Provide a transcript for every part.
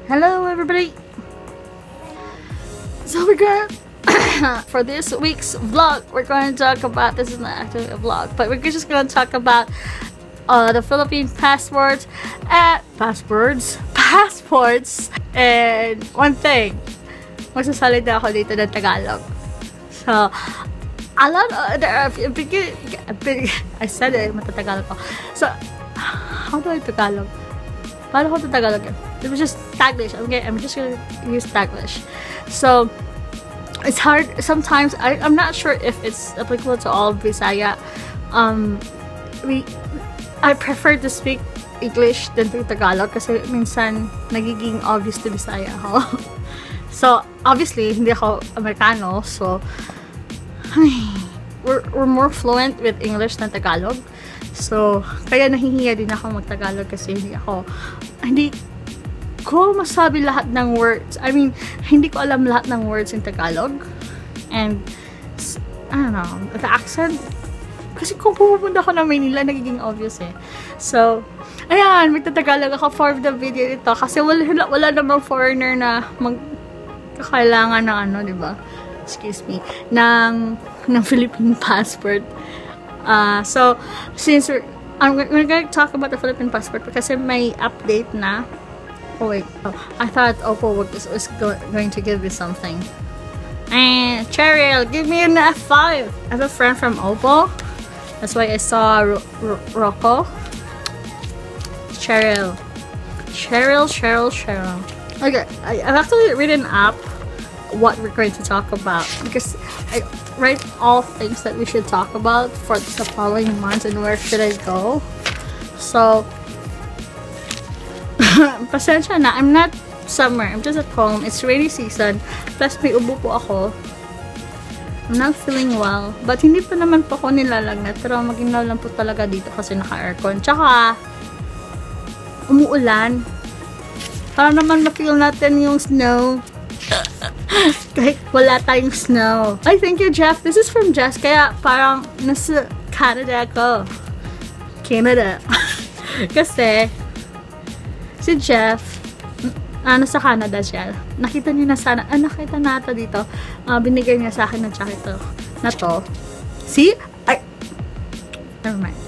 Hello everybody! So we're gonna for this week's vlog, we're going to talk about, this is not actually a vlog, but we're just going to talk about the Philippine passports and one thing, magsasalita ako dito ng Tagalog. So a lot of I said it, matatagalog ko. So how do I Tagalog? Paano ko Tagalog yun? It was just Taglish. Okay, I'm just gonna use Taglish. So it's hard sometimes. I'm not sure if it's applicable to all Bisaya. I prefer to speak English than to Tagalog kasi minsan nagiging obvious to Bisaya ako. So obviously hindi ako Amerikano, so we're more fluent with English than Tagalog. So kaya nahihiya din ako mag-Tagalog kasi hindi ko masabi lahat ng words. I mean, hindi ko alam lahat ng words in Tagalog. And I don't know, the accent, kasi kung pupunta ako ng Manila, nagiging obvious eh. So, ayan, magtatagalog ako for the video ito kasi wala namang foreigner na magkakailangan ng ano, diba? Excuse me, ng Philippine passport. So, since we're gonna talk about the Philippine passport kasi may update na. Oh wait, I thought Oppo was going to give me something. And Cheryl, give me an F5. I have a friend from Oppo. That's why I saw Rocco. Cheryl. Okay, I've actually written up what we're going to talk about because I write all things that we should talk about for the following months and where should I go. So pasensya na, I'm not summer, I'm just at home, it's rainy season, plus may ubo po ako. I'm not feeling well, but hindi pa naman po ako nilalagnat, pero maginaw lang po talaga dito kasi naka-aircon. Tsaka umuulan para naman ma-feel natin yung snow. Kahit wala tayong snow. Ay, thank you Jeff, this is from Jess, kaya parang nasa Canada ako. Canada. Kasi si Jeff, nasa Canada siya. Nakita niyo na sana, nakita nata dito. Binigay niya sa akin ng jacket na to. See? Ay! Never mind.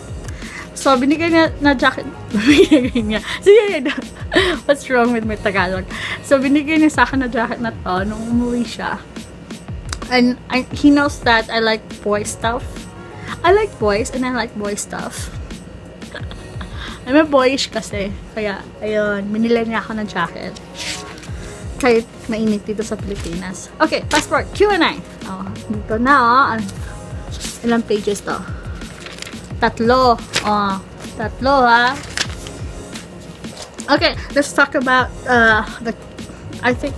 So, binigay niya na jacket. Binigay niya. Sige, what's wrong with my Tagalog? So, binigay niya sa akin na jacket na to nung umuwi siya. And he knows that I like boy stuff. I like boys and I like boy stuff. I'm a boyish kasi. Kaya, ayun, minila niya ako ng jacket. Kahit mainit dito sa Pilipinas. Okay, passport, Q&A. Oh, dito na, ilang pages to? Tatlo. Oh, tatlo, ha? Okay, let's talk about, I think,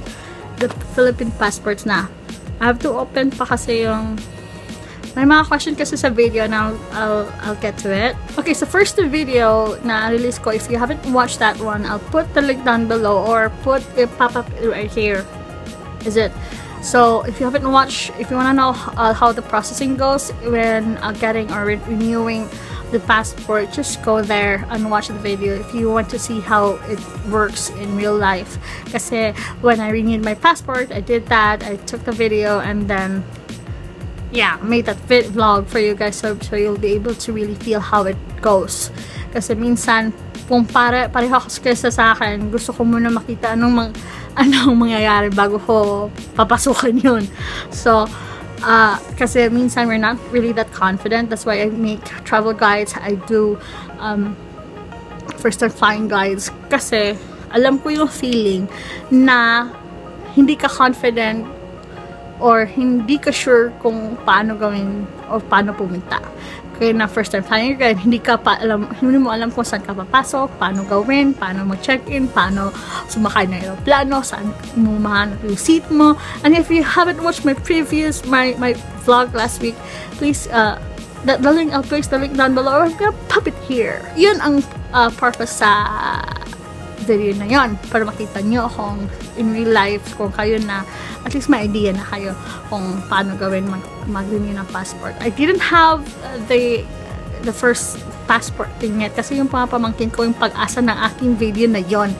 the Philippine passports na. I have to open pa kasi yung may mga question kasi sa video na I'll get to it. Okay, so first the video na release ko, if you haven't watched that one, I'll put the link down below or put it pop-up right here. Is it? So if you haven't watched, if you want to know how the processing goes when getting or renewing the passport, just go there and watch the video if you want to see how it works in real life. Kasi when I renewed my passport, I did that, I took the video and then yeah, made that vlog for you guys so you'll be able to really feel how it goes. Kasi minsan, kung pareho kayo sa akin, gusto ko muna makita anong mangyayari bago ko papasukan yun. So, kasi minsan we're not really that confident. That's why I make travel guides. I do first time flying guides. Kasi alam ko yung feeling na hindi ka confident or hindi ka sure kung paano gawin o paano pumunta. Kaya na first time flying guide, hindi mo alam kung saan ka papasok, paano gawin, paano mag-check-in, paano sumakay ng aeroplano, saan mo mahanap yung seat mo. And if you haven't watched my previous, my vlog last week, please, I'll place the link down below, or I'm gonna pop it here. Yun ang purpose sa video na yon, para makita nyo kung in real life, kung kayo na at least may idea na kayo kung paano gawin mag-renew ng passport. I didn't have the first passport thing yet kasi yung pamangkin ko yung pag-asa ng aking video na yon.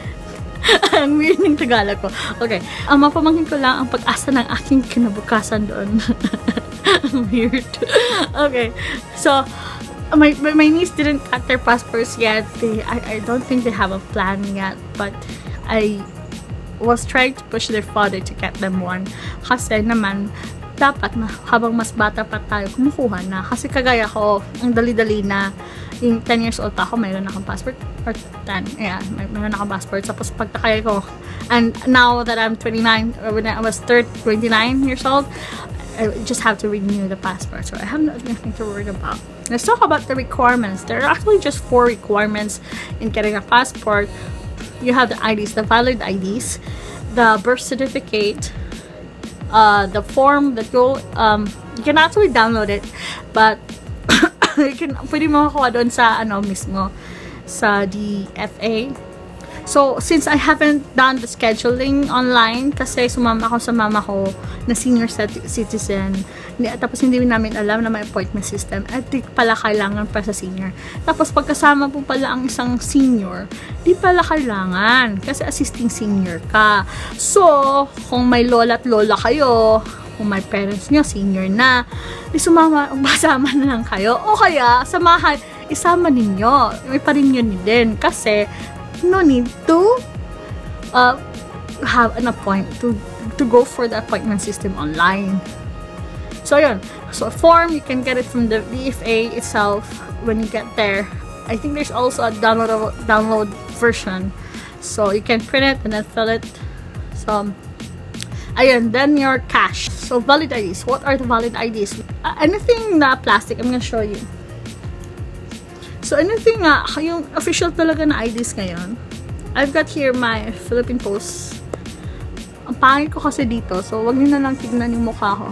Ang weird ng Tagalog ko. Okay. Ang mapamangkin ko lang ang pag-asa ng aking kinabukasan doon. Weird. Okay. So, my niece didn't cut their passports yet. I don't think they have a plan yet. But I was trying to push their father to get them one. Kasi naman, dapat habang mas bata pa tayo, kumukuha na. Kasi kagaya ko, ang dali-dali na. Yung 10 years old pa ako, mayroon akong passport. Or 10, yeah, mayroon akong passport. Tapos pagtakay ko, and now that I'm 29, or when I was 29 years old, I just have to renew the passport. So I have nothing to worry about. Let's talk about the requirements. There are actually just 4 requirements in getting a passport. You have the IDs, the valid IDs, the birth certificate, the form that you can actually download it, but pwede mo makuha doon sa mismo sa DFA. So since I haven't done the scheduling online kasi sumama ako sa mama ko na senior citizen, tapos hindi namin alam na may appointment system at di pala kailangan pa sa senior. Tapos pagkasama po pala ang isang senior, di pala kailangan kasi assisting senior ka. So kung may lola at lola kayo, kung may parents nyo, senior na, basama na lang kayo. O kaya, isama ninyo. May pa rin yun din. Kasi, no need to have an appointment, to go for the appointment system online. So, yun. So, a form, you can get it from the DFA itself when you get there. I think there's also a download version. So, you can print it and then fill it. So, ayun, then your cash. So, valid IDs. What are the valid IDs? Anything na plastic, I'm gonna show you. So, anything nga, yung official talaga na IDs ngayon. I've got here my Philippine Post. Ang pangit ko kasi dito, so wag niyo na lang tignan yung mukha ko.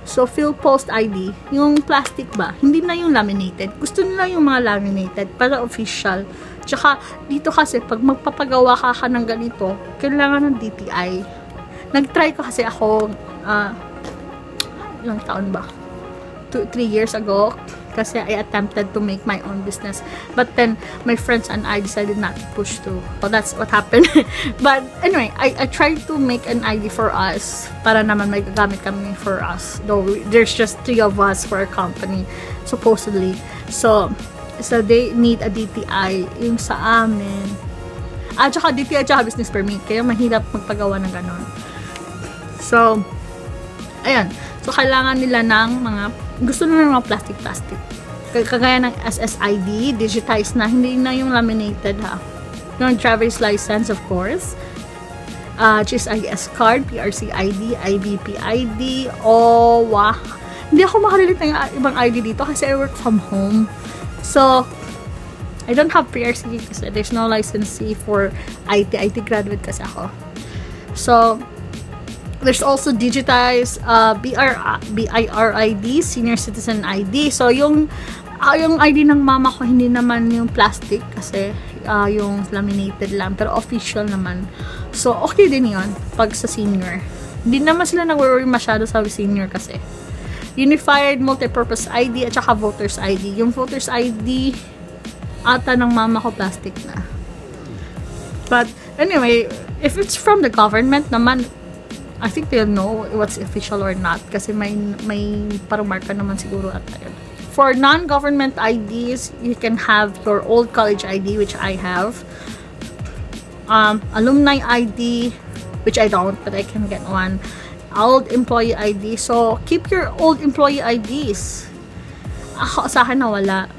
So, PhilPost ID, yung plastic ba? Hindi na yung laminated. Gusto nila yung mga laminated para official. Tsaka, dito kasi, pag magpapagawa ka ng ganito, kailangan ng DTI. Nag-try ko kasi ako, ilang taon ba? 3 years ago. Kasi I attempted to make my own business. But then, my friends and I decided not to push through. So, that's what happened. But anyway, I tried to make an ID for us. Para naman may gagamit kami for us. Though, there's just 3 of us for our company. Supposedly. So they need a DTI. Yung sa amin. Tsaka DTI tsaka business permit. Kaya mahirap magpagawa ng ganon. So, ayan. So, kailangan nila ng gusto nila ng mga plastic. Kagaya ng SSID, digitized na, hindi na yung laminated ha. Yung driver's license, of course. GSIS card, PRC ID, IBP ID, OWA. Hindi ako makarelate ng ibang ID dito kasi I work from home. So, I don't have PRC kasi there's no licensee for IT. IT graduate kasi ako. So, there's also digitized BIR ID, Senior Citizen ID. So, yung ID ng mama ko, hindi naman yung plastic kasi yung laminated lang. Pero official naman. So, okay din yun pag sa senior. Hindi naman sila nag-worry masyado sa senior kasi. Unified Multipurpose ID at saka Voter's ID. Yung Voter's ID, ata ng mama ko plastic na. But, anyway, if it's from the government naman, I think they'll know what's official or not kasi may parang marka naman siguro at yun. For non-government IDs, you can have your old college ID, which I have. Alumni ID, which I don't, but I can get one. Old employee ID. So, keep your old employee IDs. Ako, sa akin nawala.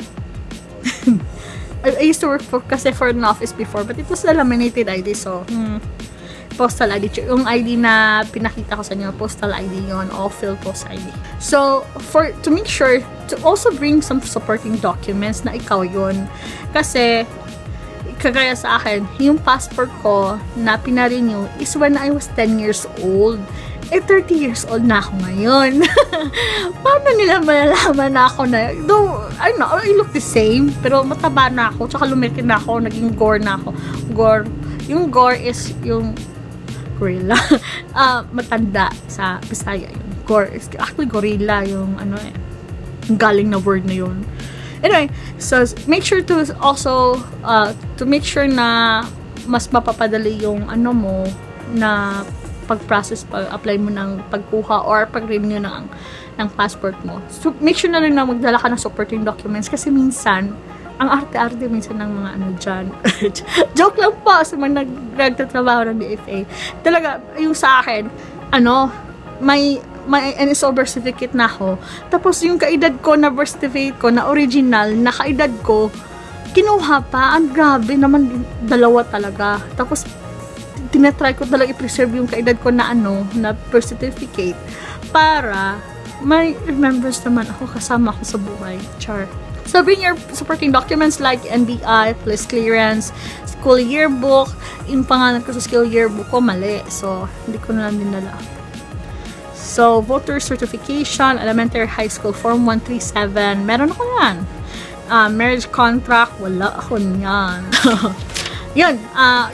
I used to work for an office before, but it was a laminated ID, so, postal ID. Yung ID na pinakita ko sa inyo, postal ID yon o PhilPost ID. So, to make sure, to also bring some supporting documents na ikaw yun. Kasi, kagaya sa akin, yung passport ko na pinarenew is when I was 10 years old. 30 years old na ako ngayon. Paano nila malalaman na ako na, though, I know, I look the same, pero mataba na ako, tsaka lumaki na ako, naging gore na ako. Gore. Yung gore is yung gorilla. Matanda sa Bisaya yun. Gore. Actually, gorilla yung yung galing na word na yun. Anyway, so make sure to also to make sure na mas mapapadali yung ano mo na pag-process, pag-apply mo ng pagkuha or pag-renew ng passport mo. So, make sure na rin na magdala ka ng supporting documents kasi minsan, ang arte-arte minsan ng mga ano dyan. Joke lang po sa mga nagtatrabaho ng DFA. Talaga, yung sa akin, ano, may NSO birth certificate na ako. Tapos yung kaedad ko na birth certificate ko, na original, na kaedad ko, kinuha pa. Ang grabe naman, dalawa talaga. Tapos, tinatry ko talaga i-preserve yung kaedad ko na ano, na birth certificate para may remembrance naman ako, kasama ako sa buhay. Char. So, bring your supporting documents like NBI, police clearance, school yearbook. Yung pangalan ko sa school yearbook ko, mali. So, hindi ko na lang dinala. So, voter certification, elementary high school, form 137. Meron ako yan. Marriage contract, wala ako yan. Yun,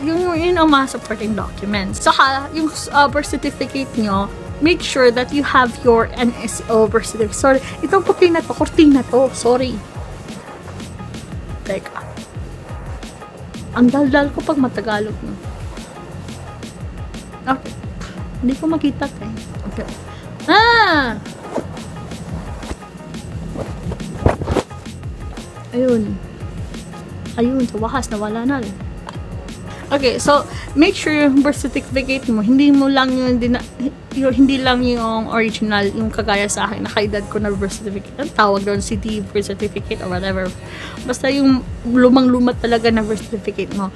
yun ang mga supporting documents. Saka, yung birth certificate nyo, make sure that you have your NSO birth certificate. Sorry, itong puti na to, kurtina to. Sorry. Teka. Ang daldal ko pag matagalog mo. Okay. Hindi ko makita tayo. Okay. Ayun, sa wakas, nawala na rin. Okay, so, make sure yung birth certificate mo, hindi lang yung original, yung kagaya sa akin, nakaedad ko na birth certificate. Ang tawag doon, city birth certificate or whatever. Basta yung lumang-luma talaga na birth certificate mo.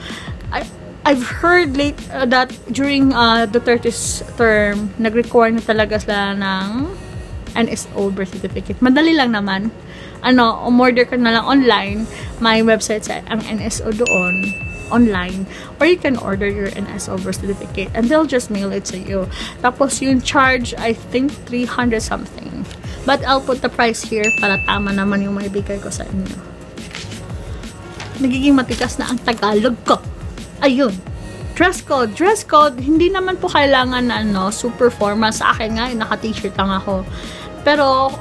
I've heard that during the 30th term, nag-require na talaga sila ng NSO birth certificate. Madali lang naman. Umorder ka na lang online. May website sa ang NSO doon. Online, or you can order your NSO birth certificate and they'll just mail it to you. Tapos yung charge, I think 300 something, but I'll put the price here para tama naman yung maibigay ko sa inyo. Nagiging matikas na ang Tagalog ko. Ayun, dress code, hindi naman po kailangan na super formal. Sa akin nga, naka-t-shirt lang ako, pero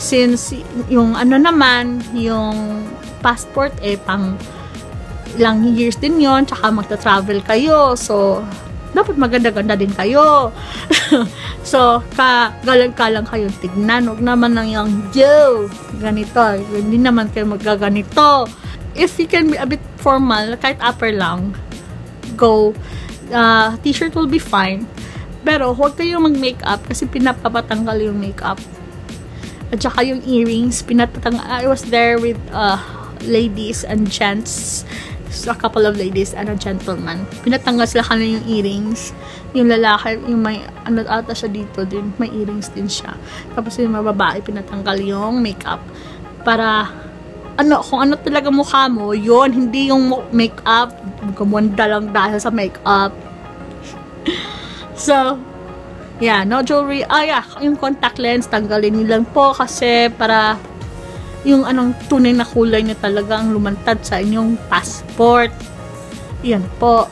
since yung naman, yung passport pang ilang years din yon, tsaka magta-travel kayo, so dapat maganda-ganda din kayo. So, kagalang-kalang kayo tignan, huwag naman lang yung ganito, hindi naman kayo magaganito. If you can be a bit formal, kahit upper lang, go. T-shirt will be fine, pero huwag kayong mag-makeup kasi pinapapatanggal yung makeup. At saka yung earrings, I was there with ladies and gents, a couple of ladies and a gentleman. Pinatanggal sila kanina yung earrings. Yung lalaki, yung may ata siya dito din, may earrings din siya. Tapos yung mga babae, pinatanggal yung makeup. Para, kung ano talaga mukha mo, yun, hindi yung makeup. Gumanda lang dahil sa makeup. So, yeah, no jewelry. Yung contact lens, tanggalin nyo lang po kasi para yung tunay na kulay na talaga ang lumantad sa inyong passport. Yan po.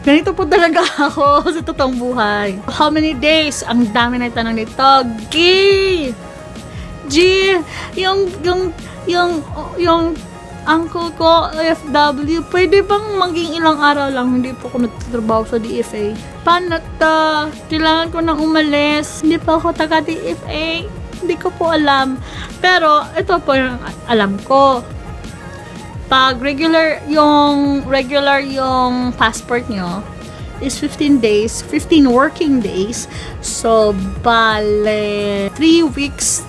Ganito po talaga ako sa totoong buhay. How many days? Ang dami na itanong nito. Yung uncle ko, OFW, pwede bang maging ilang araw lang hindi po ako nagtatrabaho sa DFA? Paano ta? Kailangan ko nang umalis. Hindi pa ako taga DFA. Hindi ko po alam. Pero, ito po yung alam ko. Pag regular yung passport nyo is 15 days, 15 working days. So, bale, 3 weeks.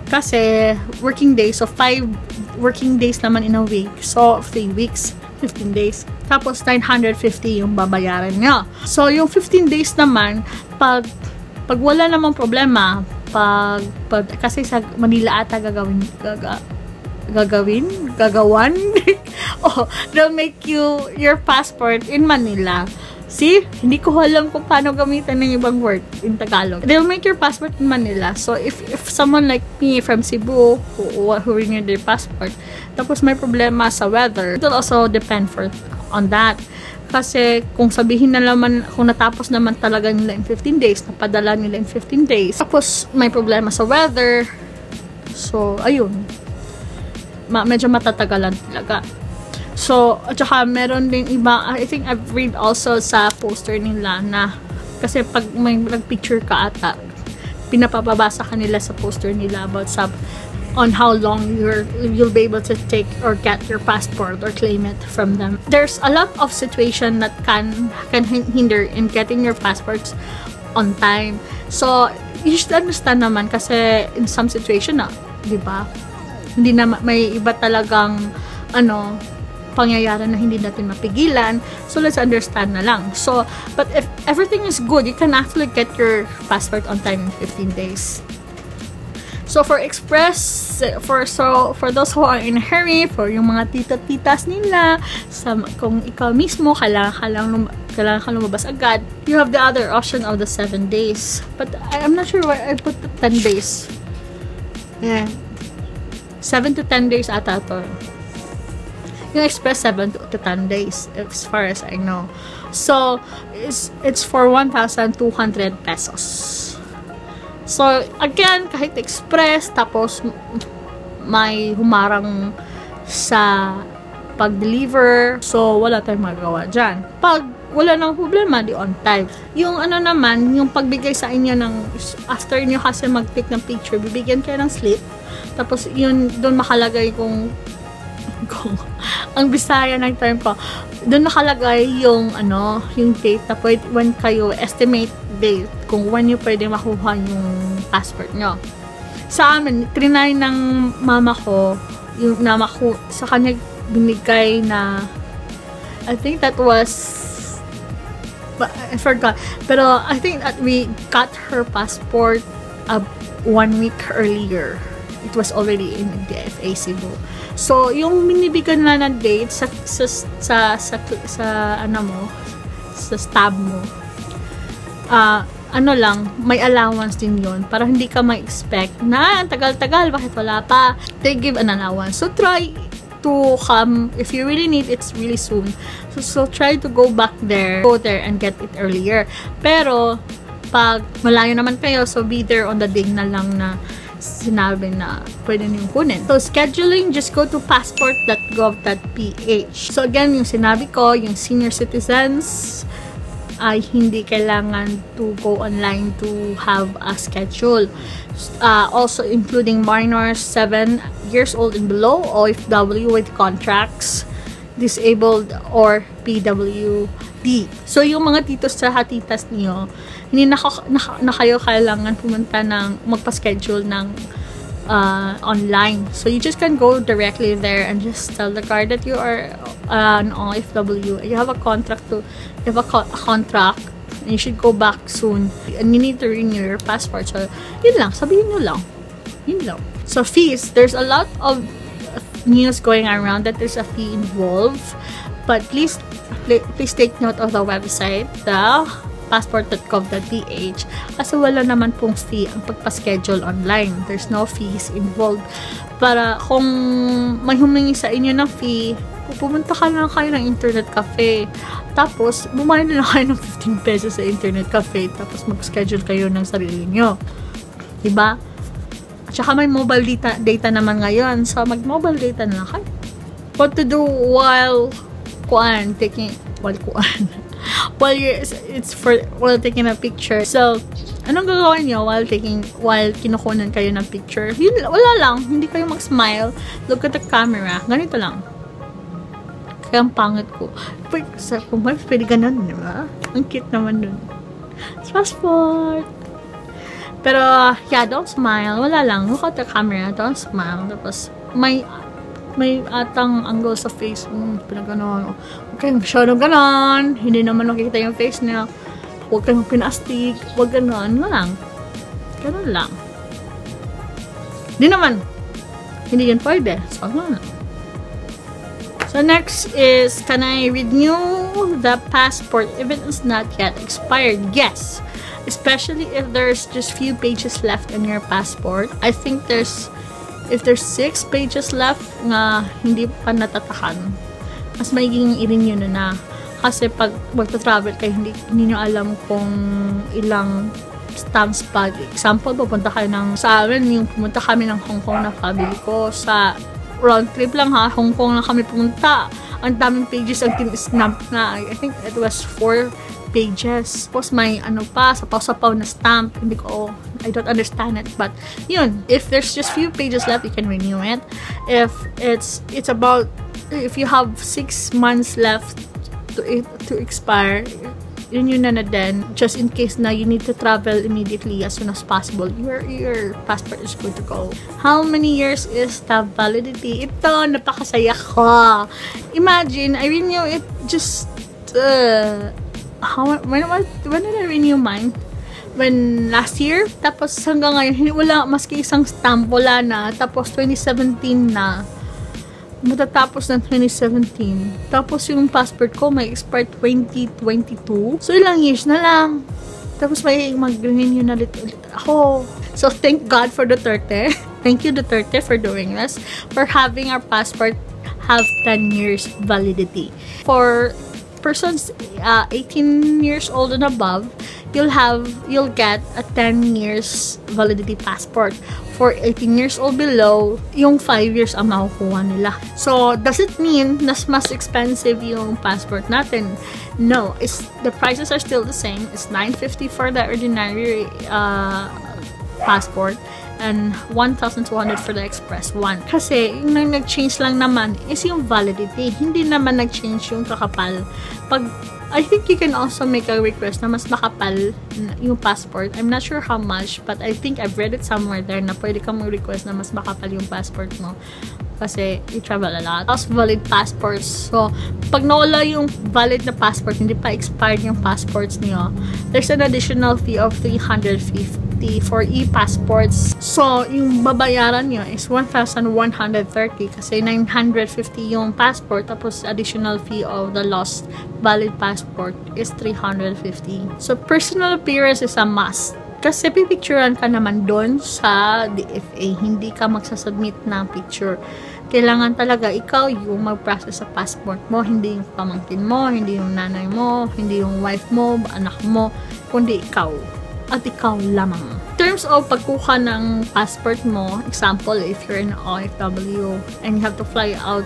Kasi, working days. So, 5 working days naman in a week. So, 3 weeks, 15 days. Tapos, 950 yung babayaran nyo. So, yung 15 days naman, pag wala namang problema, kasi sa Manila ata gagawan. They'll make your passport in Manila. See? Hindi ko alam kung paano gamitin ng ibang word in Tagalog. They'll make your passport in Manila. So, if someone like me from Cebu who renewed their passport, tapos may problema sa weather, it will also depend on that. Kasi kung sabihin na naman, kung natapos naman talaga nila in 15 days, napadala nila in 15 days, tapos may problema sa weather, so, ayun. Medyo matatagalan talaga. So, at saka meron din iba, I think I've read also sa poster nila na, kasi pag may nag-picture ka ata, pinapabasa ka nila sa poster nila about on how long you'll be able to take or get your passport or claim it from them. There's a lot of situation that can hinder in getting your passports on time. So, you should understand naman kasi in some situation na, di ba? Hindi na may iba talagang pangyayari na hindi natin mapigilan. So, let's understand na lang. So, but if everything is good, you can actually get your passport on time in 15 days. So, for express, for those who are in a hurry, for yung mga tita-titas nila, kung ikaw mismo, kailangan ka lumabas agad, you have the other option of the 7 days. But I'm not sure why I put 10 days. Yeah. 7 to 10 days ata to. Yung express 7 to 10 days as far as I know. So it's for 1,200 pesos. So again, kahit express tapos may humarang sa pag-deliver, so wala tayong magawa dyan. Pag wala nang problema, di on time. Yung naman, yung pagbigay sa inyo ng, after nyo kasi mag-take ng picture, bibigyan kayo ng slip. Tapos yun, doon makalagay kung ang Bisaya ng term ko, doon nakalagay yung yung date na pwede, when kayo estimate date kung when nyo pwede makuha yung passport nyo. Sa amin, trinay ng mama ko, yung sa kanya binigay na, I think that was, I forgot, pero I think that we got her passport 1 week earlier. It was already in the FA Cebu. So, yung binibigyan na ng date sa stab mo, lang, may allowance din yon para hindi ka ma-expect na tagal-tagal, bakit wala pa. They give an allowance. So, try to come, if you really need it's really soon. So try to go there and get it earlier. Pero, pag malayo naman kayo, so be there on the day na lang na sinabi na pwede niyong kunin. So, scheduling, just go to passport.gov.ph. So, again, yung sinabi ko, yung senior citizens ay hindi kailangan to go online to have a schedule. Also, including minors 7 years old and below, OFW with contracts, disabled, or PWD. So, yung mga titos sa hatitas niyo, hindi na kayo kailangan pumunta magpa-schedule ng online. So, you just can go directly there and just tell the guard that you are an OFW. You have a contract and you should go back soon. And you need to renew your passport. So, yun lang. Sabihin nyo lang. Yun lang. So, fees. There's a lot of news going around that there's a fee involved. But please take note of the website, the passport.gov.ph, kasi wala naman pong fee ang pagpa-schedule online. There's no fees involved. Para kung may humingi sa inyo ng fee, pupunta ka lang kayo ng internet cafe. Tapos, bumayad na lang kayo ng 15 pesos sa internet cafe. Tapos, mag-schedule kayo ng sarili nyo. Diba? At saka may mobile data naman ngayon. So, mag-mobile data na lang kayo. What to do while taking taking a picture. So, anong gagawin nyo while kinukunan kayo ng picture? Yun, wala lang. Hindi kayo mag-smile. Look at the camera. Ganito lang. Kaya ang pangit ko. Kung pwede ganun, di ba? Ang cute naman dun. Passport! Pero, yeah, don't smile. Wala lang. Look at the camera. Don't smile. Tapos, may atang angle sa face mo. Pinagano. Huwag kayong masyadong ganon. Hindi naman nakikita yung face niya. Huwag kayong pinastig. Huwag ganon. Lang. Ganon lang. Hindi naman. Hindi yan pwede. So, ganon lang. So, next is, can I renew the passport if it is not yet expired? Yes. Especially if there's just few pages left in your passport. I think if there's 6 pages left na hindi pa natatakan, mas maiging i-renew na. Kasi pag magta-travel kayo, hindi nyo alam kung ilang stamps pa. Example, pupunta kayo sa amin, yung pumunta kami ng Hong Kong na family ko, sa round trip lang ha, Hong Kong lang kami pumunta. Ang daming pages ang tin-snap na. I think it was 4 pages. Tapos may ano pa, sapaw-sapaw na stamp. Hindi ko, I don't understand it. But, yun, if there's just few pages left, you can renew it. If it's about, if you have 6 months left to expire, renew na din, just in case na you need to travel immediately as soon as possible. Your passport is good to go. How many years is the validity? Ito, napakasaya ko. Imagine, I renew it just, when did I renew mine? When last year? Tapos hanggang ngayon, wala, maski isang stamp, wala na. Tapos 2017 na. Matatapos ng 2017. Tapos yung passport ko may expire 2022. So ilang years na lang. Tapos may mag-renew na ulit ako. So thank God for Duterte. Thank you Duterte for doing this. For having our passport have 10 years validity. For persons 18 years old and above, you'll get a 10 years validity passport. For 18 years old below, yung 5 years ang makukuha nila. So, does it mean nas mas expensive yung passport natin? No, the prices are still the same. It's $950 for the ordinary passport and $1,200 for the express one. Kasi, yung nag-change lang naman is yung validity. Hindi naman nag-change yung kakapal. I think you can also make a request na mas makapal yung passport. I'm not sure how much, but I think I've read it somewhere there na pwede kang mag-request na mas makapal yung passport mo. Kasi you travel a lot. Tapos valid passports. So, pag nawala yung valid na passport, hindi pa expired yung passports niyo, there's an additional fee of $350 for e-passports. So, yung babayaran nyo is $1,130 kasi $950 yung passport, tapos additional fee of the lost valid passport is $350. So, personal appearance is a must. Kasi pipicturean ka naman doon sa DFA. Hindi ka magsasubmit ng picture. Kailangan talaga ikaw yung mag-process sa passport mo. Hindi yung pamangkin mo, hindi yung nanay mo, hindi yung wife mo, anak mo, kundi ikaw. At ikaw lamang. In terms of pagkuha ng passport mo, example, if you're in OFW and you have to fly out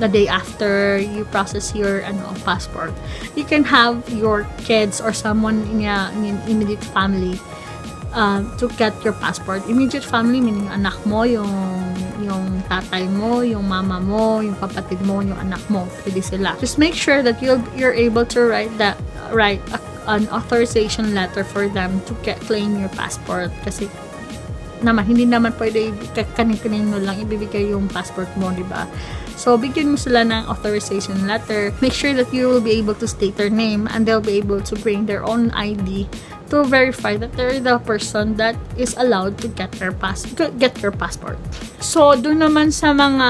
the day after you process your passport, you can have your kids or someone in your immediate family to get your passport. Immediate family meaning yung anak mo, yung tatay mo, yung mama mo, yung kapatid mo, yung anak mo. Pwede sila. Just make sure that you're able to write an authorization letter for them to claim your passport. Kasi hindi naman pwede kanin-kanino lang ibibigay yung passport mo, di ba? So, bigyan mo sila ng authorization letter. Make sure that you will be able to state their name and they'll be able to bring their own ID to verify that they're the person that is allowed to get your passport. So, doon naman sa mga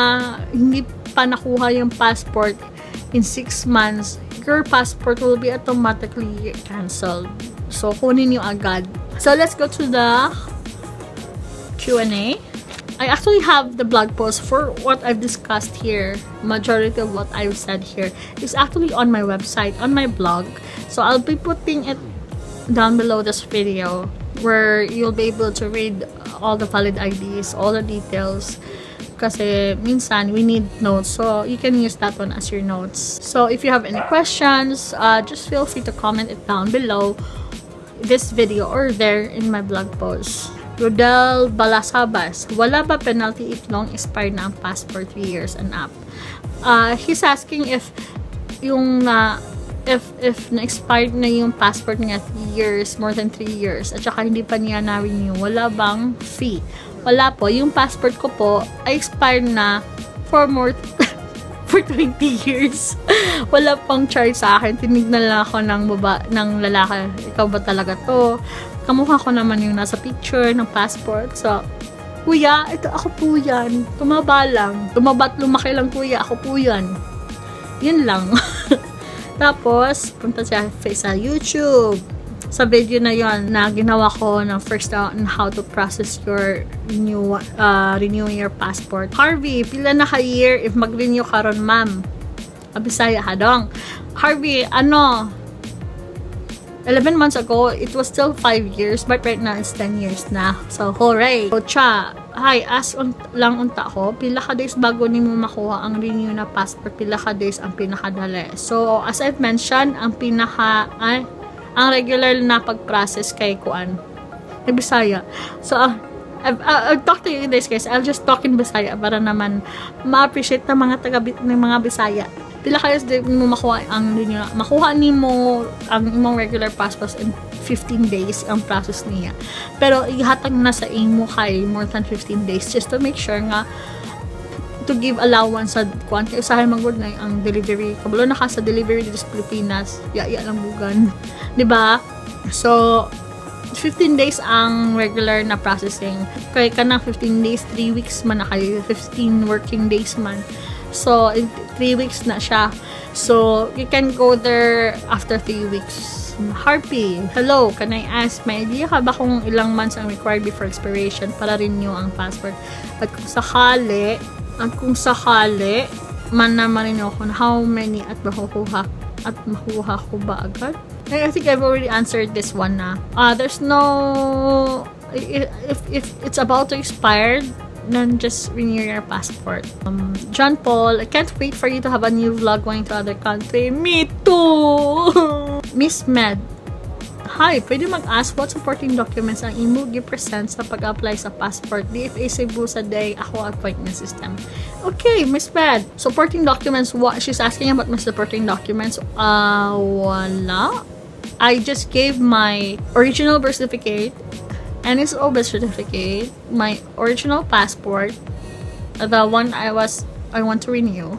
hindi pa nakuha yung passport in 6 months, your passport will be automatically cancelled. So, kunin nyo agad. So, let's go to the Q&A. I actually have the blog post for what I've discussed here. Majority of what I've said here is actually on my website, on my blog. So, I'll be putting it down below this video where you'll be able to read all the valid IDs, all the details. Kasi minsan we need notes, so you can use that one as your notes. So if you have any questions, just feel free to comment it down below this video or there in my blog post. Rodel Balasabas, wala ba penalty if long expired na ang passport 3 years and up? He's asking if yung if na-expired na yung passport niya 3 years, more than 3 years, at saka hindi pa niya na-renew, wala bang fee? Wala po. Yung passport ko po ay expired na for 20 years. Wala pang charge sa akin. Tinignan lang ako ng lalaki. Ikaw ba talaga to? Kamukha ko naman yung nasa picture ng passport. So, kuya, ito ako po yan. Tumaba lang. Tumaba't lumaki lang kuya. Ako po yan. Yun lang. Tapos, punta siya sa YouTube. Sa video na yon na ginawa ko ng first on how to process your renewing your passport. Harvey, pila na ka-year if mag-renew ka ron, ma'am? Bisaya hadong. Harvey, 11 months ago, it was still 5 years, but right now it's 10 years na. So, hooray! So, Hi, lang unta ko, pila ka days bago nimo makuha ang renew na passport, pila ka days ang pinakadali. So, as I've mentioned, ang regular na pag-process kay kuan, kay Bisaya. So, I'll talk to you guys, I'll just talk in Bisaya para naman ma-appreciate ng mga Bisaya. Pila ka days mo makuha ang renew, makuha nimo ang imong regular passport in 15 days ang process niya. Pero ihatag na sa imo kay more than 15 days just to make sure nga to give allowance sa kuan kay usahay magud na ang delivery. Kabalo na ka sa delivery dito sa Pilipinas. Ya lang bugan. 'Di ba? So 15 days ang regular na processing. Kay kanang 15 days, 3 weeks man na kay 15 working days man. So 3 weeks na siya. So you can go there after 3 weeks. Harpy, hello, can I ask, may idea ka ba kung ilang months ang required before expiration para renew ang passport? At kung sakali, man naman rin ako, how many at makukuha ko ba agad? I think I've already answered this one na. There's no, if it's about to expire, then just renew your passport. John Paul, I can't wait for you to have a new vlog going to other country. Me too! Miss Med, hi, pwede mag-ask what supporting documents ang imo gi-present sa pag-apply sa passport DFA Cebu sa day ako appointment system. Okay, Miss Med, supporting documents, what she's asking about my supporting documents, wala. I just gave my original birth certificate, NSO birth certificate, my original passport, the one I want to renew,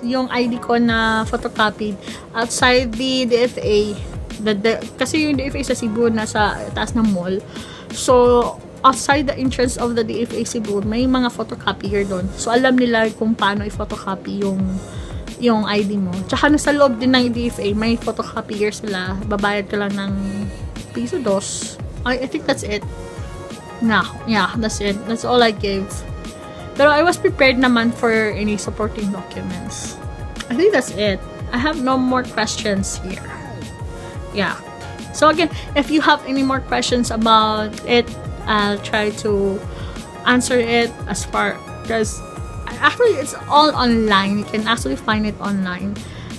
yung ID ko na photocopied outside the DFA, kasi yung DFA sa Cebu nasa taas ng mall, so outside the entrance of the DFA Cebu may mga photocopier doon, so alam nila kung paano i-photocopy yung ID mo. Tsaka nasa loob din ng DFA may photocopier sila, babayad ka lang ng piso dos. I think that's it. Yeah, that's it. That's all I gave. Pero I was prepared naman for any supporting documents. I think that's it. I have no more questions here. Yeah. So again, if you have any more questions about it, I'll try to answer it as far as... Actually, it's all online. You can actually find it online.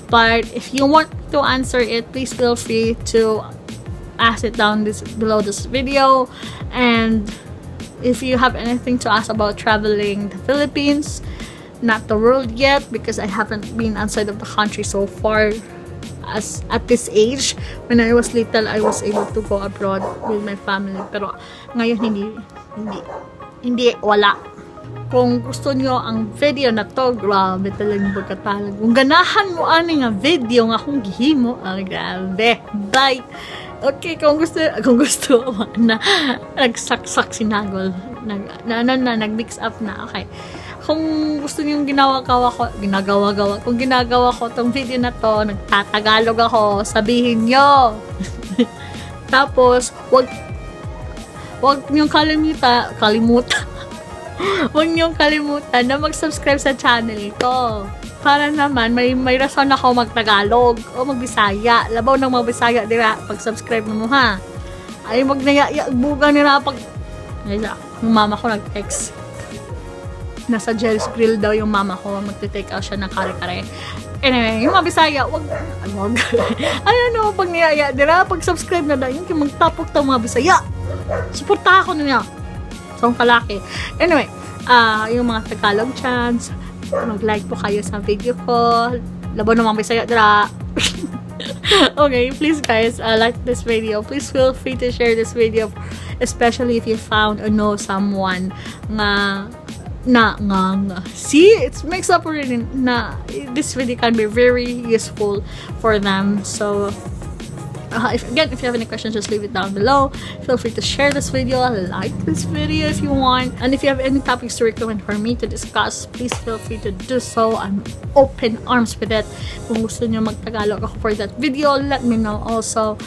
But if you want to answer it, please feel free to ask it down below this video. And if you have anything to ask about traveling the Philippines, not the world yet, because I haven't been outside of the country so far. As at this age, when I was little, I was able to go abroad with my family. Pero ngayon hindi wala. Kung gusto nyo ang video na to, grabe talagang pagkatalag. Kung ganahan mo ani nga video nga akong gihimo, grabe. Bye. Okay, kung gusto na nagsaksak si Nagol, nag-mix up na. Okay. Kung gusto niyo ginagawa ko tong video na to, nagtatagalog ako, sabihin nyo. Tapos, wag niyong kalimutan. Huwag niyong kalimutan na mag-subscribe sa channel ko. Para naman, may rason ako mag-Tagalog o mag-Bisaya. Labaw ng mga Bisaya, dira, pag-subscribe mo ha. Ay, buga nila pag... Yung mama ko nag-text. Nasa Jerry's Grill daw yung mama ko. Magte-take out siya ng kare-kare. Anyway, yung mga Bisaya, wag. Ano, pag niyaya, dira, pag-subscribe na daw. Yung magtapok ng mga Bisaya. Suporta ako niya. So, kalaki. Anyway, yung mga Tagalog chants, mag-like po kayo sa video ko. Laban naman Bisaya, dira. Okay, please guys, like this video. Please feel free to share this video, especially if you found or know someone na see, it's mixed up already na this video can be very useful for them. So if you have any questions, just leave it down below. Feel free to share this video, like this video if you want, and if you have any topics to recommend for me to discuss, please feel free to do so. I'm open arms with it. Kung gusto nyo mag-Tagalog ako for that video, let me know also.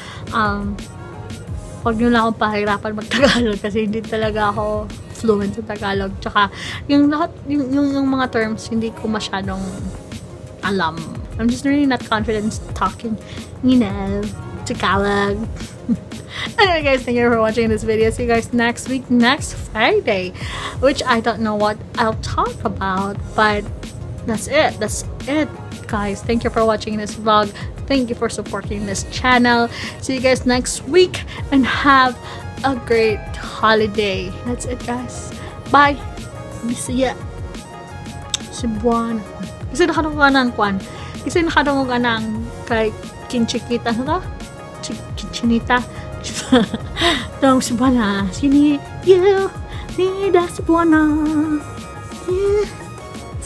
Huwag nyo lang akong pahirapan mag-Tagalog kasi hindi talaga ako fluent sa Tagalog. Tsaka yung mga terms hindi ko masyadong alam. I'm just really not confident talking, you know. Tagalog. Anyway guys, thank you for watching this video. See you guys next week, next Friday, which I don't know what I'll talk about, but that's it guys. Thank you for watching this vlog. Thank you for supporting this channel. See you guys next week and have a great holiday. That's it guys. Bye. Bisaya. Cebuana. Kasi nakadungog ka ng kwan. Kasi nakadungog ka ng kay Kinchikita. Ano to? Kinchinita. Dong Cebuana. Sini. You. Nida Cebuana.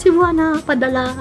Cebuana. Padala.